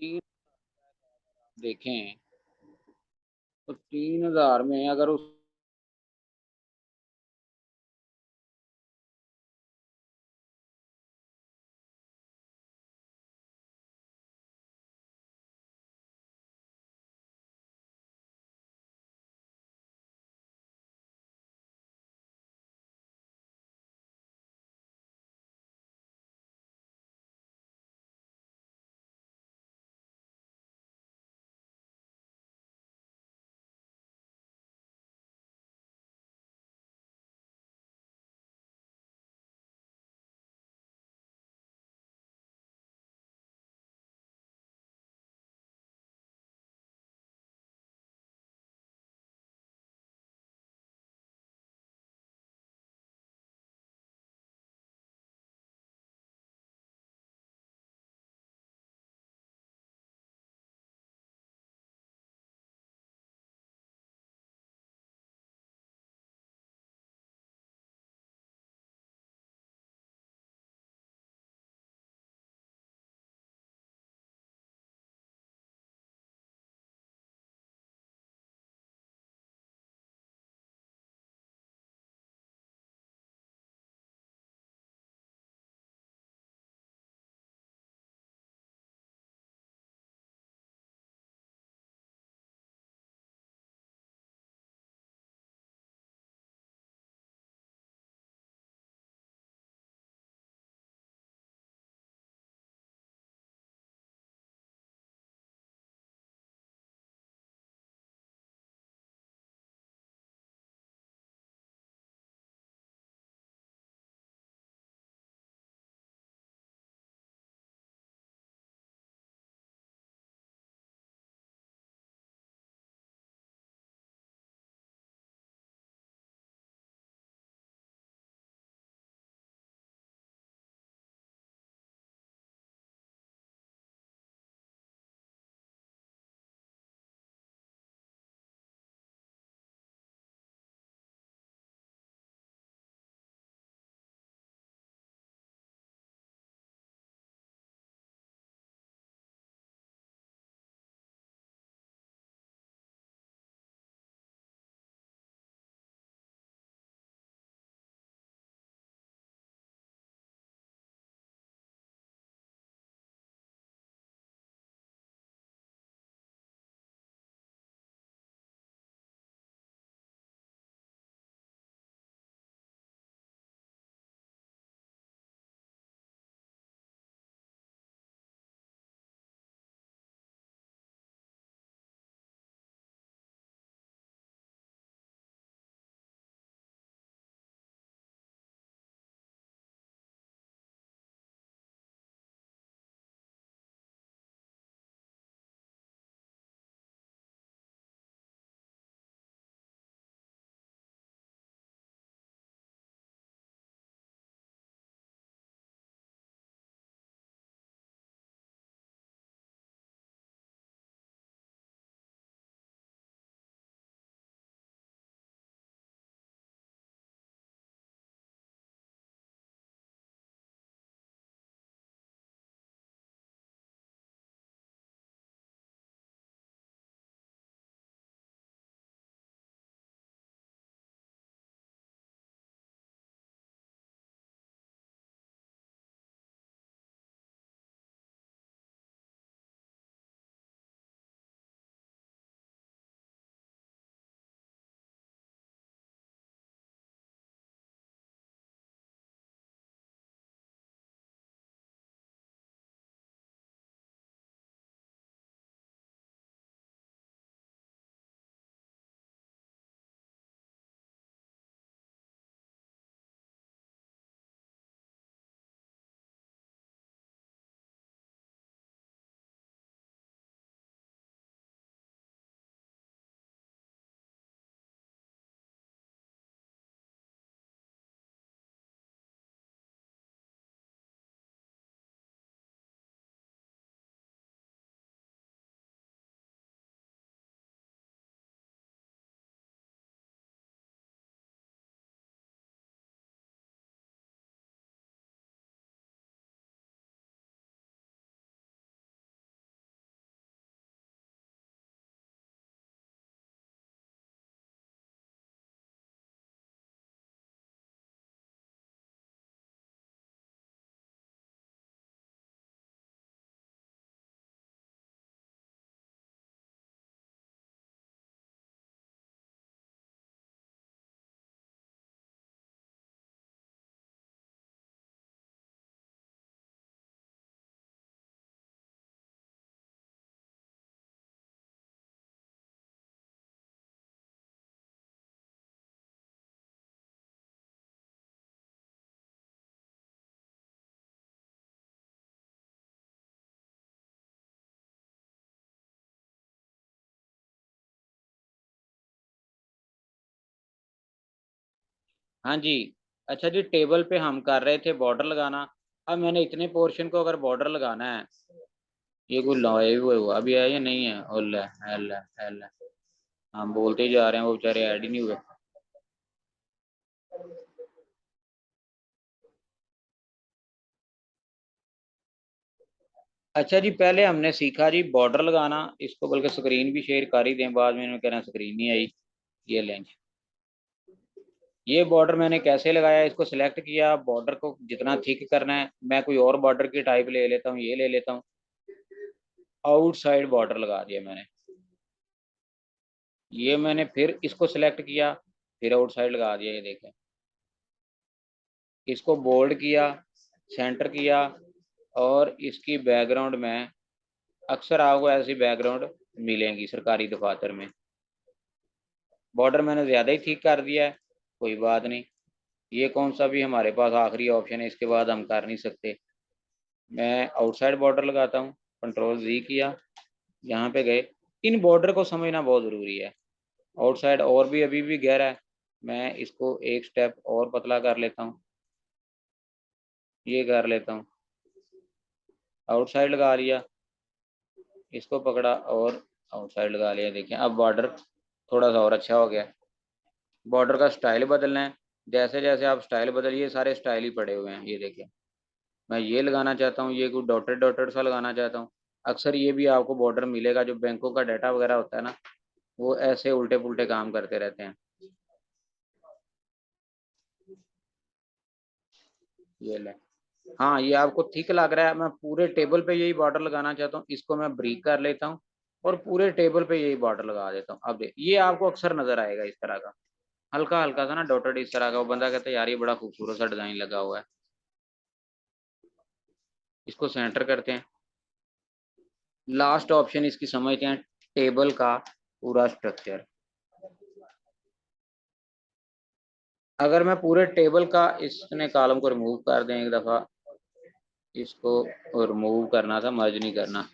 3 देखें तो 3000 में अगर उस हाँ जी। अच्छा जी, टेबल पे हम कर रहे थे बॉर्डर लगाना। अब मैंने इतने पोर्शन को अगर बॉर्डर लगाना है, ये कोई लॉय हुआ अभी है या नहीं है? ओल है, एल है, एल है। हम बोलते ही जा रहे हैं, वो बेचारे ऐड ही नहीं हुए। अच्छा जी, पहले हमने सीखा जी बॉर्डर लगाना। इसको बल्कि स्क्रीन भी शेयर कर ही दें, बाद में इन्होंने कह रहे हैं स्क्रीन नहीं आई। ये लेंज, ये बॉर्डर मैंने कैसे लगाया, इसको सिलेक्ट किया, बॉर्डर को जितना थिक करना है, मैं कोई और बॉर्डर की टाइप ले लेता हूँ, ये ले लेता हूँ। आउटसाइड बॉर्डर लगा दिया मैंने। ये मैंने फिर इसको सिलेक्ट किया, फिर आउटसाइड लगा दिया, ये देखें। इसको बोल्ड किया, सेंटर किया, और इसकी बैकग्राउंड में अक्सर आपको ऐसी बैकग्राउंड मिलेंगी सरकारी दफातर में। बॉर्डर मैंने ज़्यादा ही ठीक कर दिया है, कोई बात नहीं। ये कौन सा भी हमारे पास आखिरी ऑप्शन है, इसके बाद हम कर नहीं सकते। मैं आउटसाइड बॉर्डर लगाता हूँ, कंट्रोल जी किया, यहाँ पे गए। इन बॉर्डर को समझना बहुत ज़रूरी है। आउटसाइड और भी अभी भी गहरा है, मैं इसको एक स्टेप और पतला कर लेता हूँ, ये कर लेता हूँ। आउटसाइड लगा लिया, इसको पकड़ा और आउटसाइड लगा लिया। देखें अब बॉर्डर थोड़ा सा और अच्छा हो गया। बॉर्डर का स्टाइल बदलना है, जैसे जैसे आप स्टाइल बदलिए, सारे स्टाइल ही पड़े हुए हैं, ये देखें। मैं ये लगाना चाहता हूँ, ये कुछ डॉटेड डॉटेड सा लगाना चाहता हूँ। अक्सर ये भी आपको बॉर्डर मिलेगा, जो बैंकों का डाटा वगैरह होता है ना, वो ऐसे उल्टे पुल्टे काम करते रहते हैं। ये ले, हाँ ये आपको ठीक लग रहा है। मैं पूरे टेबल पे यही बॉर्डर लगाना चाहता हूँ, इसको मैं ब्रीक कर लेता हूँ और पूरे टेबल पे यही बॉर्डर लगा देता हूँ। अब ये आपको अक्सर नजर आएगा इस तरह का, हल्का हल्का सा ना डॉटेड इस तरह का। वो बंदा कहता है यार ये बड़ा खूबसूरत सा डिजाइन लगा हुआ है। इसको सेंटर करते हैं। लास्ट ऑप्शन इसकी समझते हैं, टेबल का पूरा स्ट्रक्चर। अगर मैं पूरे टेबल का इसने कॉलम को रिमूव कर दें एक दफ़ा, इसको रिमूव करना था, मर्ज नहीं करना।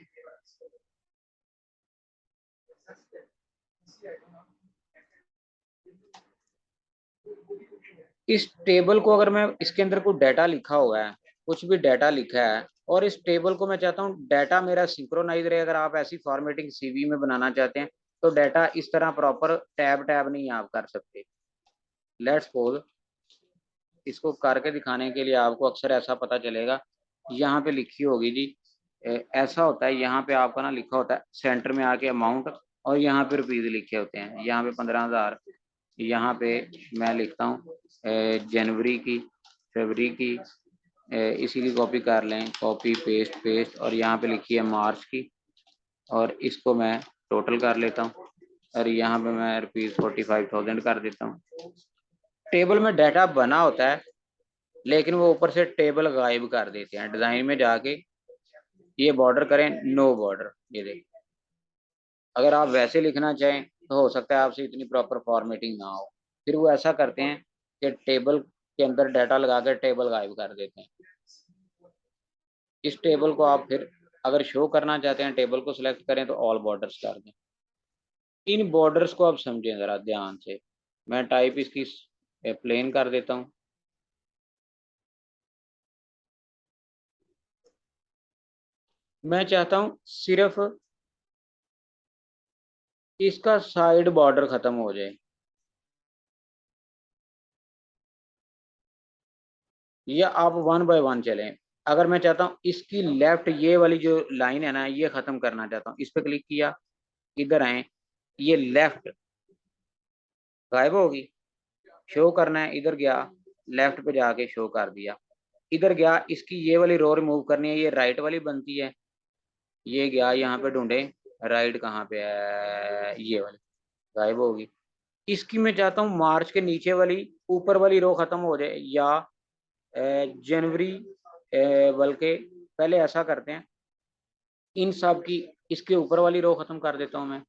इस टेबल को अगर मैं इसके अंदर कोई डाटा लिखा हुआ है, कुछ भी डाटा लिखा है, और इस टेबल को मैं चाहता हूँ डाटा मेरा सिंक्रोनाइज रहे। अगर आप ऐसी फॉर्मेटिंग सीवी में बनाना चाहते हैं, तो डाटा इस तरह प्रॉपर टैब टैब नहीं आप कर सकते। लेट्स सपोज, इसको करके दिखाने के लिए आपको अक्सर ऐसा पता चलेगा, यहाँ पे लिखी होगी जी, ऐसा होता है, यहाँ पे आपका ना लिखा होता है सेंटर में आके अमाउंट, और यहाँ पे रुपीज़ लिखे होते हैं, यहाँ पे 15,000। यहाँ पे मैं लिखता हूँ जनवरी की, फरवरी की, इसी की कॉपी कर लें, कॉपी पेस्ट पेस्ट, और यहाँ पे लिखी है मार्च की, और इसको मैं टोटल कर लेता हूँ, और यहाँ पे मैं ₹45,000 कर देता हूँ। टेबल में डाटा बना होता है, लेकिन वो ऊपर से टेबल गायब कर देते हैं। डिजाइन में जाके ये बॉर्डर करें, नो बॉर्डर, ये देखिए। अगर आप वैसे लिखना चाहें तो हो सकता है आपसे इतनी प्रॉपर फॉर्मेटिंग ना हो। फिर वो ऐसा करते हैं कि टेबल के अंदर डाटा लगा कर टेबल गायब कर देते हैं। इस टेबल को आप फिर अगर शो करना चाहते हैं, टेबल को सिलेक्ट करें तो ऑल बॉर्डर्स कर दें। इन बॉर्डर्स को आप समझें ज़रा ध्यान से। मैं टाइप इसकी प्लेन कर देता हूँ। मैं चाहता हूँ सिर्फ इसका साइड बॉर्डर खत्म हो जाए, या आप वन बाय वन चलें। अगर मैं चाहता हूँ इसकी लेफ्ट ये वाली जो लाइन है ना, ये खत्म करना चाहता हूँ, इस पर क्लिक किया, इधर आए, ये लेफ्ट गायब होगी। शो करना है, इधर गया, लेफ्ट पे जाके शो कर दिया। इधर गया, इसकी ये वाली रो रिमूव करनी है, ये राइट वाली बनती है। ये गया यहाँ पे ढूंढे, राइट कहाँ पे है, ये वाली गायब होगी। इसकी मैं चाहता हूँ मार्च के नीचे वाली ऊपर वाली रो खत्म हो जाए, या जनवरी, बल्कि पहले ऐसा करते हैं, इन सब की इसके ऊपर वाली रो खत्म कर देता हूँ मैं,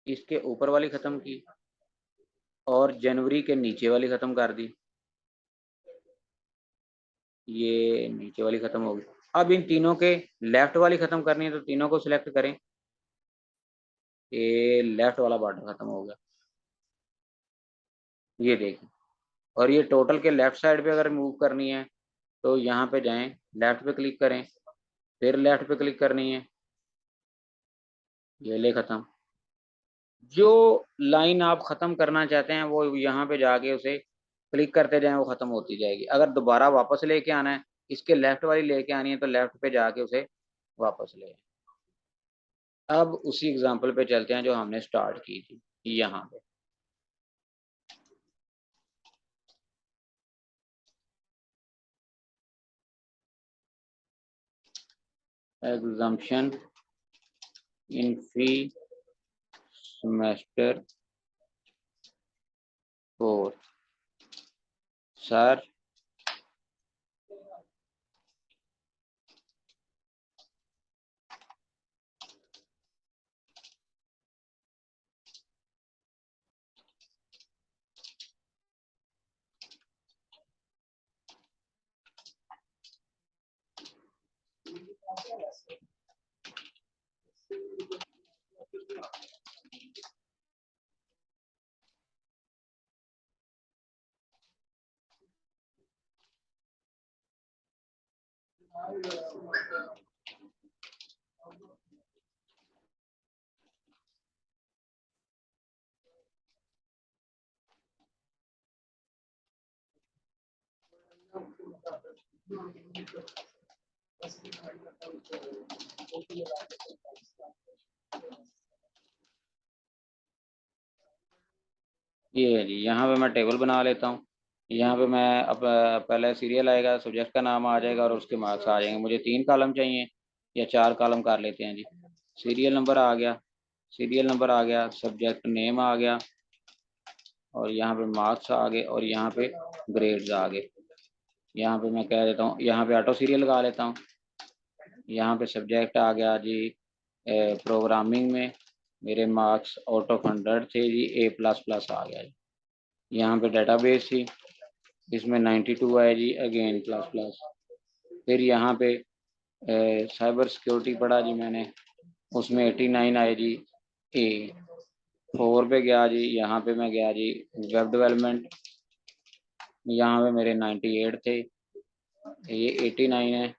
इसके ऊपर वाली खत्म की, और जनवरी के नीचे वाली खत्म कर दी, ये नीचे वाली खत्म होगी। अब इन तीनों के लेफ्ट वाली खत्म करनी है, तो तीनों को सिलेक्ट करें, ये लेफ्ट वाला बॉर्डर खत्म हो गया, ये देखिए। और ये टोटल के लेफ्ट साइड पे अगर मूव करनी है तो यहाँ पे जाएं, लेफ्ट पे क्लिक करें, फिर लेफ्ट पे क्लिक करनी है, ये ले खत्म। जो लाइन आप खत्म करना चाहते हैं वो यहाँ पे जाके उसे क्लिक करते जाएं, वो खत्म होती जाएगी। अगर दोबारा वापस लेके आना है, इसके लेफ्ट वाली लेके आनी है, तो लेफ्ट पे जाके उसे वापस ले आएं। अब उसी एग्जांपल पे चलते हैं जो हमने स्टार्ट की थी यहाँ पे। एग्जाम्पशन इन फी सेमेस्टर 4। सर ये है जी, यहाँ पे मैं टेबल बना लेता हूँ। यहाँ पे मैं अब पहले सीरियल आएगा, सब्जेक्ट का नाम आ जाएगा और उसके मार्क्स आ जाएंगे। मुझे 3 कॉलम चाहिए या 4 कॉलम कर लेते हैं जी। सीरियल नंबर आ गया, सीरियल नंबर आ गया, सब्जेक्ट नेम आ गया, और यहाँ पे मार्क्स आ गए, और यहाँ पे ग्रेड्स आ गए। यहाँ पे मैं कह देता हूँ, यहाँ पे ऑटो सीरियल लगा लेता हूँ। यहाँ पे सब्जेक्ट आ गया जी प्रोग्रामिंग में, मेरे मार्क्स आउट ऑफ 100 थे जी, A++ आ गया जी। यहाँ पे डेटाबेस थी, इसमें 92 आया जी, अगेन प्लस प्लस। फिर यहाँ पे साइबर सिक्योरिटी पढ़ा जी मैंने, उसमें 89 आए जी, A4 पे गया जी। यहाँ पे मैं गया जी वेब डेवलपमेंट, यहाँ पे मेरे 98 थे, ये 89 है,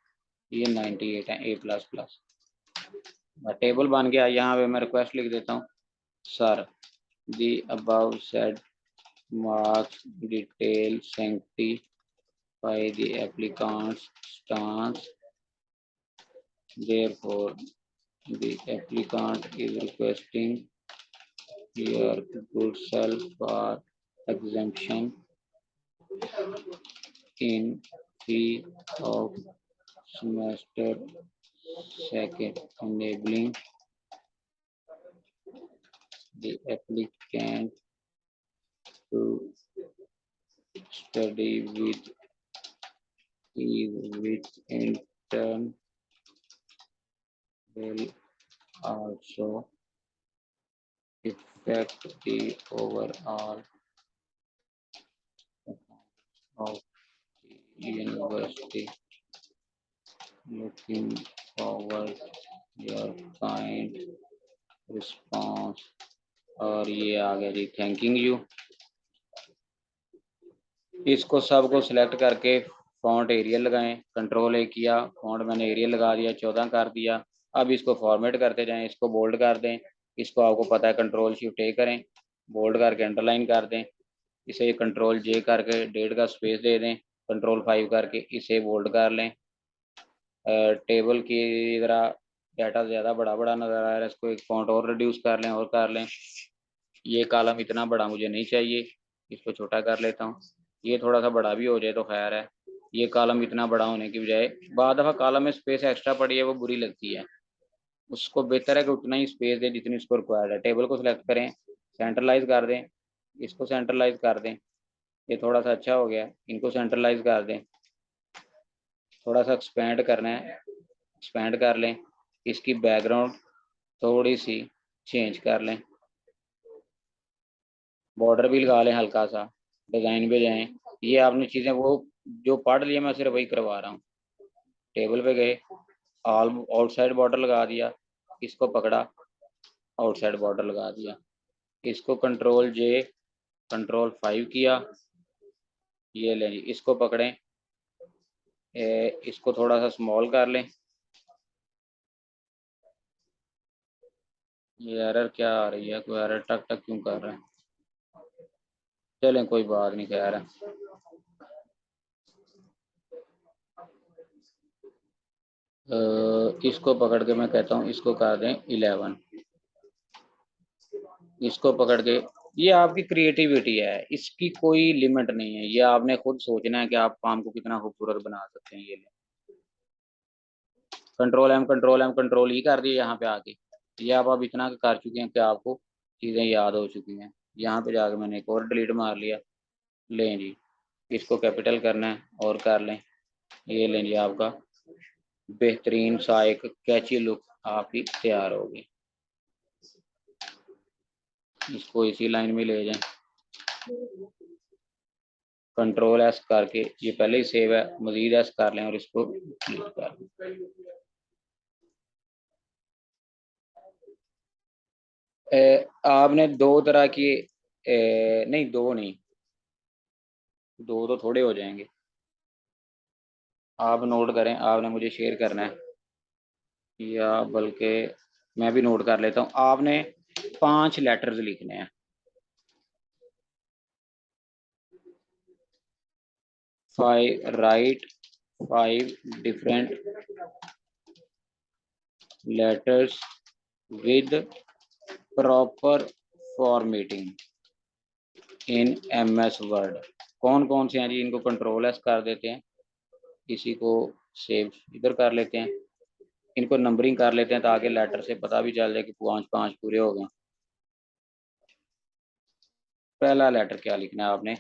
ये 98 है, A++। टेबल बन गया। यहाँ पे मैं रिक्वेस्ट लिख देता हूँ, sir the above said marks detail sanctify the applicant's stance, therefore the applicant is requesting your good self for exemption in fee of semester second, enabling the applicant to study with ease, which in turn will also affect the overall of the university. Looking forward your kind response। और ये आ गया जी, thanking you. इसको सबको select करके font aerial लगाएं, control A किया, font मैंने aerial लगा दिया, 14 कर दिया। अब इसको फॉर्मेट करते जाएं, इसको बोल्ड कर दें, इसको आपको पता है कंट्रोल-Shift-A करें, बोल्ड करके अंडरलाइन कर दें, इसे कंट्रोल-J करके डेट का स्पेस दे दें, कंट्रोल-5 करके इसे बोल्ड कर लें। टेबल की तरह डाटा ज़्यादा बड़ा बड़ा नज़र आ रहा है, इसको एक फॉन्ट और रिड्यूस कर लें और कर लें। ये कॉलम इतना बड़ा मुझे नहीं चाहिए, इसको छोटा कर लेता हूँ। ये थोड़ा सा बड़ा भी हो जाए तो खैर है। ये कॉलम इतना बड़ा होने की बजाय, बाद दफ़ा कॉलम में स्पेस एक्स्ट्रा पड़ी है वो बुरी लगती है, उसको बेहतर है कि उतना ही स्पेस दें जितनी उसको रिक्वायर्ड है। टेबल को सिलेक्ट करें, सेंट्रलाइज कर दें, इसको सेंट्रलाइज कर दें, ये थोड़ा सा अच्छा हो गया, इनको सेंट्रलाइज कर दें। थोड़ा सा एक्सपेंड करना है, एक्सपेंड कर लें, इसकी बैकग्राउंड थोड़ी सी चेंज कर लें, बॉर्डर भी लगा लें हल्का सा, डिज़ाइन पे जाएं। ये आपने चीज़ें वो जो पढ़ लिया मैं सिर्फ वही करवा रहा हूँ। टेबल पे गए, ऑल आउटसाइड बॉर्डर लगा दिया, इसको पकड़ा, आउटसाइड बॉर्डर लगा दिया, इसको कंट्रोल-J कंट्रोल-5 किया, ये लें जी, इसको पकड़ें, इसको थोड़ा सा स्मॉल कर लें। ये एरर क्या आ रही है, कोई एरर टक टक क्यों कर रहा है? चलें कोई बात नहीं, खैर है। इसको पकड़ के मैं कहता हूँ इसको कर दें 11। इसको पकड़ के, ये आपकी क्रिएटिविटी है, इसकी कोई लिमिट नहीं है, ये आपने खुद सोचना है कि आप काम को कितना खूबसूरत बना सकते हैं। ये कंट्रोल ही कर दिए यहाँ पे आके। ये आप इतना कर चुके हैं कि आपको चीज़ें याद हो चुकी हैं। यहाँ पे जाके मैंने एक और डिलीट मार लिया। लें जी, इसको कैपिटल करना है और कर लें। ये लें जी, आपका बेहतरीन सा एक कैची लुक आपकी तैयार होगी। इसको इसी लाइन में ले जाएं, कंट्रोल एस करके, ये पहले ही सेव है, मजीद एस कर लें और इसको क्लिक कर लें। आपने दो तरह की, नहीं दो नहीं, दो तो थोड़े हो जाएंगे। आप नोट करें, आपने मुझे शेयर करना है, या बल्कि मैं भी नोट कर लेता हूँ। आपने 5 लेटर्स लिखने हैं। Right 5 different letters with proper formatting in MS word. कौन कौन से हैं जी? इनको कंट्रोल एस कर देते हैं, इसी को सेव इधर कर लेते हैं, इनको नंबरिंग कर लेते हैं ताकि लेटर से पता भी चल जाए कि 5 5 पूरे हो गए। पहला लेटर क्या लिखना है आपने?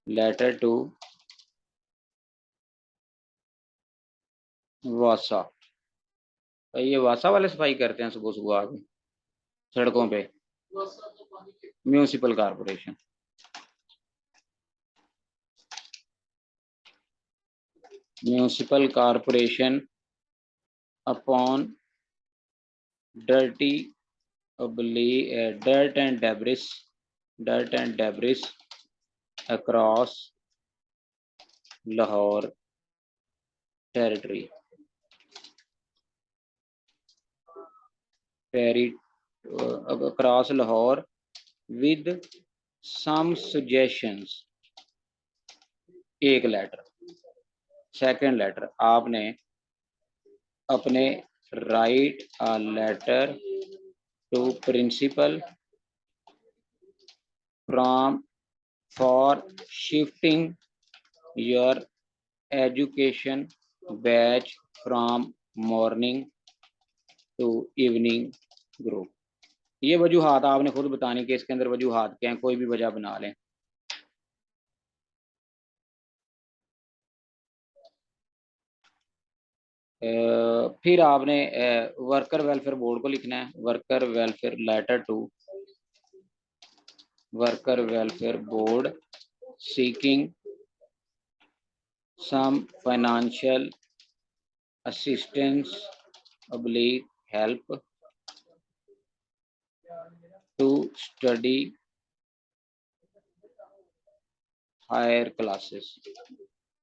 लेटर टू वासा। ये वासा वाले सफाई करते हैं सुबह सुबह आके सड़कों पे? Municipal corporation. Municipal corporation upon dirty dirt and debris across Lahore territory across Lahore with some suggestions। एक लेटर। सेकंड लेटर, आपने अपने write a letter to principal from for shifting your education batch from morning to evening group. ये वजूहात आपने खुद बताने के, इसके अंदर वजूहात क्या हैं, कोई भी वजह बना लें। फिर आपने वर्कर वेलफेयर बोर्ड को लिखना है। Worker welfare letter to worker welfare board seeking some financial assistance oblique help to study higher classes.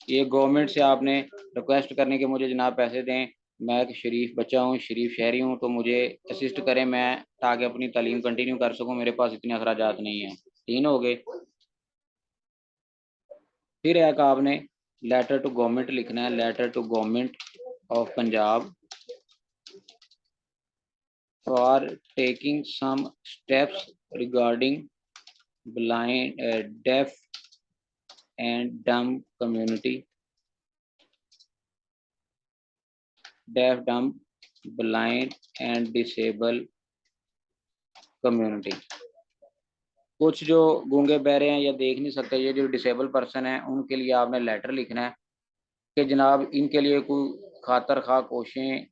ये गवर्नमेंट से आपने रिक्वेस्ट करने के, मुझे जनाब पैसे दें, मैं एक शरीफ बच्चा हूँ, शरीफ शहरी हूँ, तो मुझे असिस्ट करें मैं, ताकि अपनी तालीम कंटिन्यू कर सकूँ, मेरे पास इतने अखराजात नहीं हैं। 3 हो गए। फिर एक आपने लेटर टू गवर्नमेंट लिखना है। Letter to government of Punjab for taking some steps regarding blind deaf and dumb community, deaf dumb blind and disable community. कुछ जो गूंगे बहरे हैं या देख नहीं सकते, ये जो डिसेबल पर्सन है, उनके लिए आपने लेटर लिखना है कि जनाब इनके लिए कोई खातर खा कोशिशें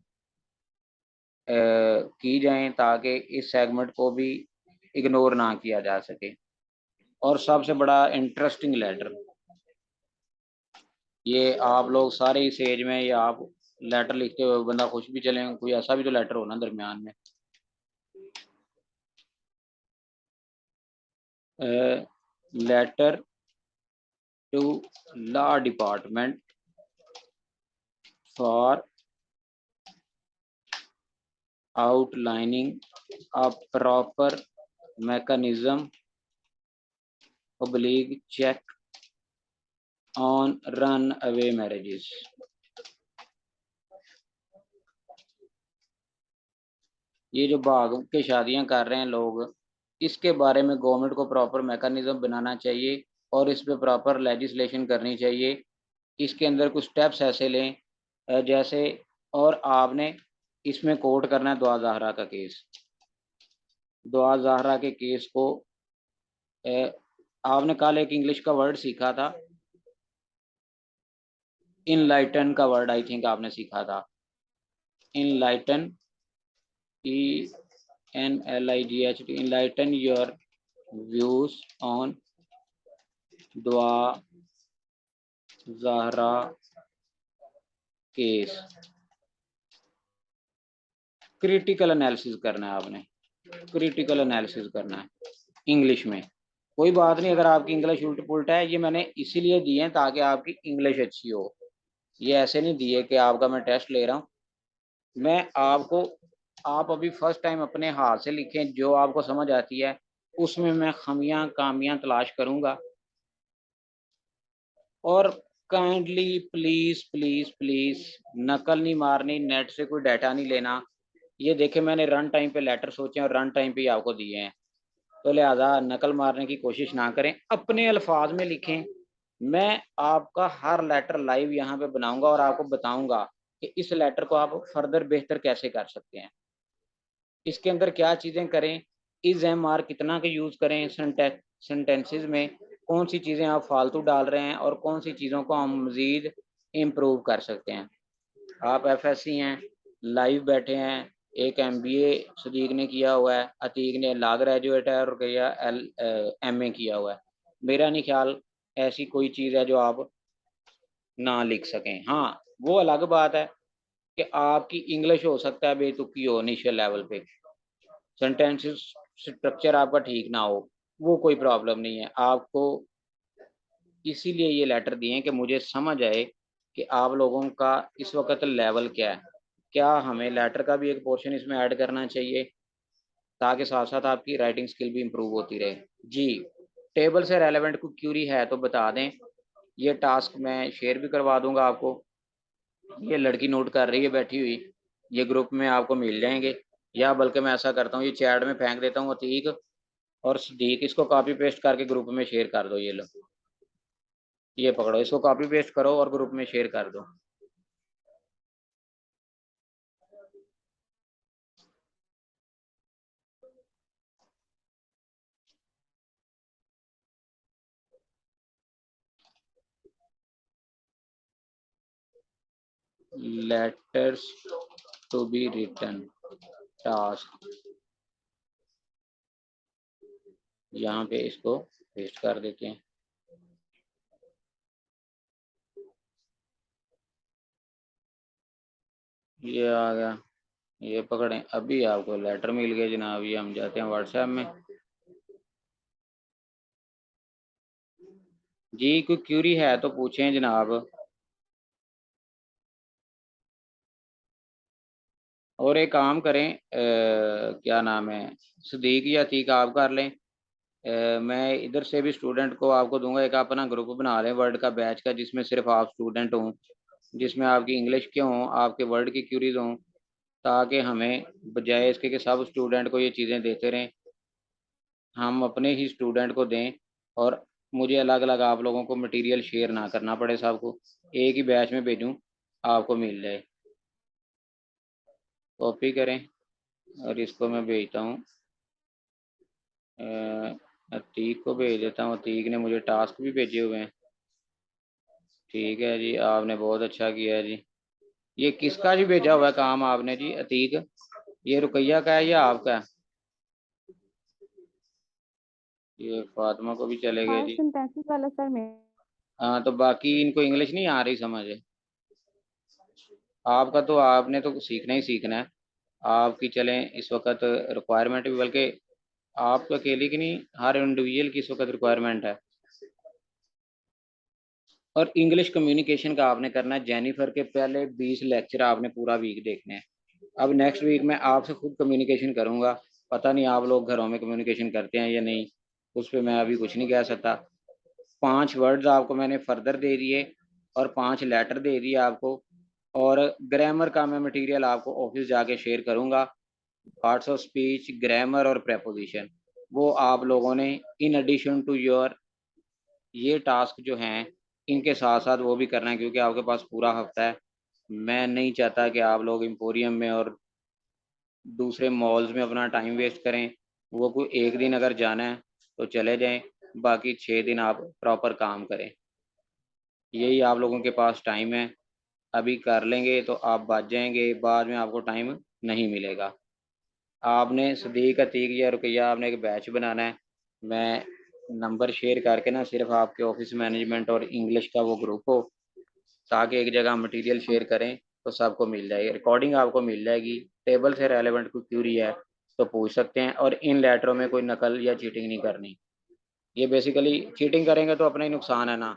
की जाएं ताकि इस सेगमेंट को भी इग्नोर ना किया जा सके। और सबसे बड़ा इंटरेस्टिंग लेटर, ये आप लोग सारे इस एज में, ये आप लेटर लिखते हुए बंदा खुश भी चले, कोई ऐसा भी तो लेटर हो ना दरमियान में। Letter to law department for outlining a proper mechanism oblique check on runaway marriages। ये जो भाग के शादियां कर रहे हैं लोग, इसके बारे में गवर्नमेंट को प्रॉपर मैकेनिज्म बनाना चाहिए और इस पे प्रॉपर लेजिस्लेशन करनी चाहिए। इसके अंदर कुछ स्टेप्स ऐसे लें जैसे, और आपने इसमें कोर्ट करना है दुआ ज़हरा का केस। दुआ ज़हरा के केस को आपने कल एक इंग्लिश का वर्ड सीखा था, इनलाइटन का वर्ड आई थिंक आपने सीखा था। Enlighten, ENLIGHT, enlighten your views on दुआ ज़हरा केस। क्रिटिकल एनालिसिस करना है आपने, क्रिटिकल एनालिसिस करना है इंग्लिश में। कोई बात नहीं अगर आपकी इंग्लिश उल्ट पुल्ट है, ये मैंने इसीलिए दिए हैं ताकि आपकी इंग्लिश अच्छी हो। ये ऐसे नहीं दिए कि आपका मैं टेस्ट ले रहा हूँ। मैं आपको, आप अभी फर्स्ट टाइम अपने हाथ से लिखें, जो आपको समझ आती है उसमें मैं खमियां कामियां तलाश करूंगा। और काइंडली प्लीज प्लीज प्लीज नकल नहीं मारनी, नेट से कोई डाटा नहीं लेना। ये देखे मैंने रन टाइम पे लेटर सोचे और रन टाइम पे ही आपको दिए हैं, तो लिहाजा नकल मारने की कोशिश ना करें, अपने अल्फाज में लिखें। मैं आपका हर लेटर लाइव यहाँ पे बनाऊंगा और आपको बताऊंगा कि इस लेटर को आप फर्दर बेहतर कैसे कर सकते हैं। इसके अंदर क्या चीज़ें करें, इज एम आर कितना का यूज़ करें सेंटेंसेस में, कौन सी चीज़ें आप फालतू डाल रहे हैं और कौन सी चीज़ों को हम मज़ीद इम्प्रूव कर सकते हैं। आप एफएससी हैं, लाइव बैठे हैं, एक एमबीए सदीक ने किया हुआ है, अतीक ने लॉ ग्रेजुएट है और गया एमए किया हुआ है। मेरा नहीं ख्याल ऐसी कोई चीज़ है जो आप ना लिख सकें। हाँ, वो अलग बात है कि आपकी इंग्लिश हो सकता है बेतुकी हो इनिशियल लेवल पे, सेंटेंसेस स्ट्रक्चर आपका ठीक ना हो, वो कोई प्रॉब्लम नहीं है। आपको इसीलिए ये लेटर दिए हैं कि मुझे समझ आए कि आप लोगों का इस वक्त लेवल क्या है। क्या हमें लेटर का भी एक पोर्शन इसमें ऐड करना चाहिए ताकि साथ साथ आपकी राइटिंग स्किल भी इम्प्रूव होती रहे। जी, टेबल से रेलेवेंट कोई क्यूरी है तो बता दें, ये टास्क मैं शेयर भी करवा दूंगा आपको। ये लड़की नोट कर रही है बैठी हुई, ये ग्रुप में आपको मिल जाएंगे, या बल्कि मैं ऐसा करता हूँ ये चैट में फेंक देता हूँ अतीक और सदीक, इसको कॉपी पेस्ट करके ग्रुप में शेयर कर दो। ये लो, ये पकड़ो, इसको कॉपी पेस्ट करो और ग्रुप में शेयर कर दो। Letters to be written task, यहाँ पे इसको पेस्ट कर देते हैं। ये आ गया, ये पकड़ें, अभी आपको लेटर मिल गया जनाब। ये हम जाते हैं व्हाट्सएप में। जी, कोई क्यूरी है तो पूछें जनाब। और एक काम करें, क्या नाम है, सदीक या अतीक आप कर लें। मैं इधर से भी स्टूडेंट को आपको दूंगा, एक अपना ग्रुप बना लें वर्ड का बैच का, जिसमें सिर्फ आप स्टूडेंट हों, जिसमें आपकी इंग्लिश के हों, आपके वर्ड की क्यूरीज हों, ताकि हमें बजाय इसके कि सब स्टूडेंट को ये चीज़ें देते रहें, हम अपने ही स्टूडेंट को दें और मुझे अलग अलग आप लोगों को मटेरियल शेयर ना करना पड़े, सबको एक ही बैच में भेजूं, आपको मिल जाए। कॉपी करें और इसको मैं भेजता हूँ, अतीक को भेज देता हूँ। अतीक ने मुझे टास्क भी भेजे हुए हैं। ठीक है जी, आपने बहुत अच्छा किया जी। ये किसका जी भेजा हुआ है काम आपने जी अतीक, ये रुकैया का है या आपका है? ये फातिमा को भी चलेगा हाँ, जी। सिंथेसिस वाला सर में। हाँ, तो बाकी इनको इंग्लिश नहीं आ रही समझ है आपका, तो आपने तो सीखना ही सीखना है। आपकी चलें इस वक्त रिक्वायरमेंट भी, बल्कि आप तो अकेले की नहीं, हर इंडिविजुअल की इस वक्त रिक्वायरमेंट है। और इंग्लिश कम्युनिकेशन का आपने करना है जेनिफर के पहले 20 लेक्चर आपने पूरा वीक देखने हैं। अब नेक्स्ट वीक मैं आपसे खुद कम्युनिकेशन करूंगा। पता नहीं आप लोग घरों में कम्युनिकेशन करते हैं या नहीं, उस पर मैं अभी कुछ नहीं कह सकता। 5 वर्ड्स आपको मैंने फर्दर दे दिए और 5 लेटर दे दिए आपको। और ग्रामर का मैं मटेरियल आपको ऑफिस जाके शेयर करूंगा। पार्ट्स ऑफ स्पीच, ग्रामर और प्रेपोजिशन, वो आप लोगों ने इन एडिशन टू योर ये टास्क जो हैं इनके साथ साथ वो भी करना है, क्योंकि आपके पास पूरा हफ्ता है। मैं नहीं चाहता कि आप लोग एम्पोरियम में और दूसरे मॉल्स में अपना टाइम वेस्ट करें। वो कोई एक दिन अगर जाना है तो चले जाएं, बाकी 6 दिन आप प्रॉपर काम करें। यही आप लोगों के पास टाइम है। अभी कर लेंगे तो आप बच जाएंगे, बाद में आपको टाइम नहीं मिलेगा। आपने सदीक अतीक या रुकैया आपने एक बैच बनाना है। मैं नंबर शेयर करके ना सिर्फ आपके ऑफिस मैनेजमेंट और इंग्लिश का वो ग्रुप हो, ताकि एक जगह मटेरियल शेयर करें तो सबको मिल जाएगी, रिकॉर्डिंग आपको मिल जाएगी। टेबल से रेलेवेंट कोई क्यूरी है तो पूछ सकते हैं, और इन लेटरों में कोई नकल या चीटिंग नहीं करनी। ये बेसिकली चीटिंग करेंगे तो अपना ही नुकसान है ना।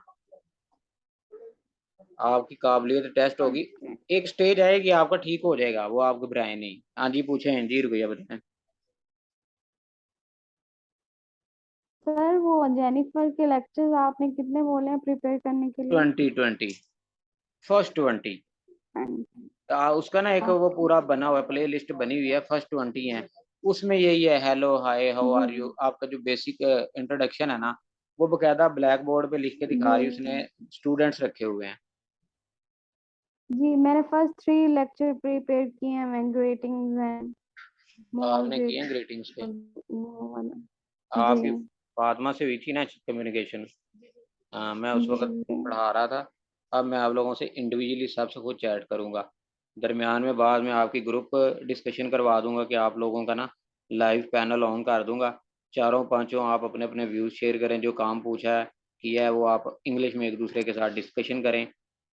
आपकी काबिलियत टेस्ट होगी, ओके एक स्टेज आएगी आपका ठीक हो जाएगा, वो आप घबराएं नहीं। हाँ जी पूछें जी, रुपया बताएं। सर, वो जेनिफर के लेक्चर्स आपने कितने बोले हैं प्रिपेयर करने के लिए? 20 फर्स्ट 20। एंड उसका ना एक वो ओके। पूरा बना हुआ प्ले लिस्ट बनी हुई है, फर्स्ट 20 है। उसमें यही है, हेलो हाय हाउ जी आर यू, आपका जो बेसिक इंट्रोडक्शन है ना, वो बकायदा ब्लैक बोर्ड पे लिख के दिखा रही है जी उसने, स्टूडेंट्स रखे हुए हैं। जी, मैंने फर्स्ट 3 लेक्चर प्रिपेयर किए हैं, मैं ग्रीटिंग्स एंड स्मॉल आपने किए ग्रीट हैं ग्रीटिंग्स पे? वो वाला। जी आपकी फातिमा से हुई थी ना कम्युनिकेशन? मैं उस जी वक्त जी। पढ़ा रहा था। अब मैं आप लोगों से इंडिविजुअली सबसे खुद चैट करूंगा। दरमियान में बाद में आपकी ग्रुप डिस्कशन करवा दूंगा कि आप लोगों का ना लाइव पैनल ऑन कर दूंगा। चारों पांचों आप अपने अपने व्यूज़ शेयर करें, जो काम पूछा है किया है वो आप इंग्लिश में एक दूसरे के साथ डिस्कशन करें।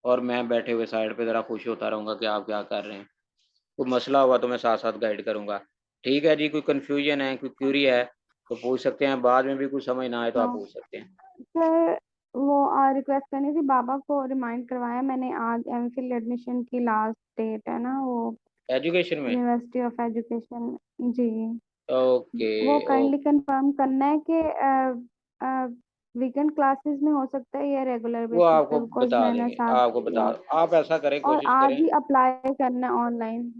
और मैं बैठे हुए साइड पे ज़रा खुश होता रहूँगा कि आप क्या कर रहे हैं। कोई मसला हुआ तो मैं साथ साथ गाइड करूँगा। ठीक है जी, कोई कन्फ्यूजन है, कोई क्यूरी है तो पूछ सकते हैं, बाद में भी कुछ समझ ना आए तो तो आप पूछ सकते हैं। सर, वो रिक्वेस्ट करनी थी, बाबा को रिमाइंड करवाया मैंने, आज एमफिल एडमिशन की लास्ट डेट है ना वो, एजुकेशन में? University of education. जी, ओके। वो ओ, काइंडली कंफर्म करना है कि वीकेंड क्लासेस में हो सकता है या रेगुलर वो बेसिस आपको पे, बिकॉज बता मैंने देंगे, साथ आपको बता। किया। आप ऐसा करें, और कोशिश आज करें, ही अप्लाई करना है ऑनलाइन।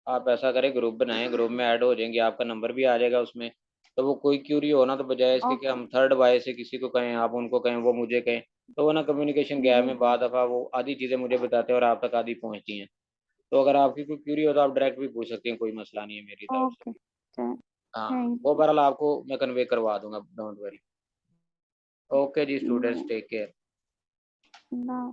आप ऐसा करें ग्रुप बनाएं, ग्रुप में ऐड हो जाएंगे, आपका नंबर भी आ जाएगा उसमें। तो वो कोई क्यूरी हो ना, तो बजाय इसके कि ओके। हम थर्ड वाई से किसी को कहें, आप उनको कहें, वो मुझे कहें, तो वो ना कम्युनिकेशन गैप जी में बाद दफ़ा वो आधी चीज़ें मुझे बताते हैं और आप तक आधी पहुंचती हैं। तो अगर आपकी कोई क्यूरी हो तो आप डायरेक्ट भी पूछ सकते हैं, कोई मसला नहीं है मेरी तरफ से। ओके, हाँ, थैंक वो बहरहाल आपको मैं कन्वे करवा दूंगा, डोंट वरी। ओके जी you. Students, take care. Allah